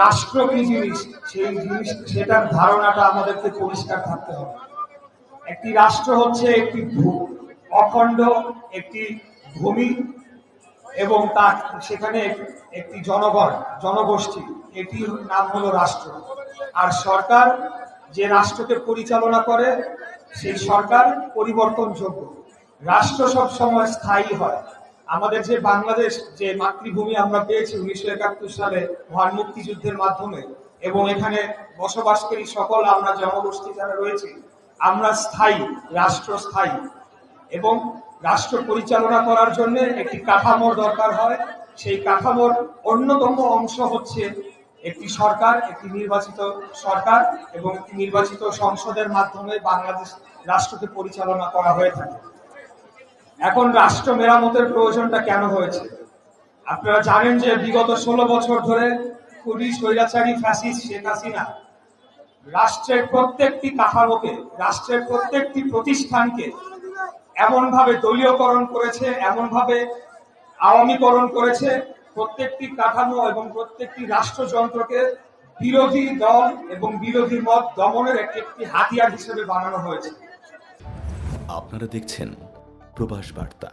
রাষ্ট্র কি জিনিস সেই জিনিস সেটার ধারণাটা আমাদেরকে পরিষ্কার থাকতে হবে। একটি রাষ্ট্র হচ্ছে একটি অখণ্ড একটি ভূমি এবং তার সেখানে একটি জনগোষ্ঠী, এটির নাম হলো রাষ্ট্র। আর সরকার যে রাষ্ট্রকে পরিচালনা করে সেই সরকার পরিবর্তনযোগ্য। রাষ্ট্র সব সময় স্থায়ী হয়। আমাদের যে বাংলাদেশ, যে মাতৃভূমি আমরা পেয়েছি 1971 সালে মহান মুক্তিযুদ্ধের মাধ্যমে, এবং এখানে বসবাসকারী সকল আমরা জনগোষ্ঠী যারা রয়েছি, আমরা স্থায়ী, রাষ্ট্র স্থায়ী। এবং রাষ্ট্র পরিচালনা করার জন্য একটি কাঠামোর দরকার হয়। সেই কাঠামোর অন্যতম অংশ হচ্ছে একটি সরকার, একটি নির্বাচিত সরকার এবং একটি নির্বাচিত সংসদের মাধ্যমে বাংলাদেশ রাষ্ট্রকে পরিচালনা করা হয়ে থাকে। এখন রাষ্ট্র মেরামতের প্রয়োজনটা কেন হয়েছে? আপনারা জানেন যে বিগত 16 বছর ধরে খুবই স্বৈরাচারী ফ্যাসিস্ট শেখ হাসিনা রাষ্ট্রের প্রত্যেকটি কাঠামোকে, রাষ্ট্রের প্রত্যেকটি প্রতিষ্ঠানকে এমনভাবে দলীয়করণ করেছে, এমনভাবে আওয়ামীকরণ করেছে, প্রত্যেকটি কাঠামো এবং প্রত্যেকটি রাষ্ট্রযন্ত্রকে বিরোধী দল এবং বিরোধী মত দমনের একটি হাতিয়ার হিসেবে বানানো হয়েছে। আপনারা দেখছেন প্রবাস বার্তা।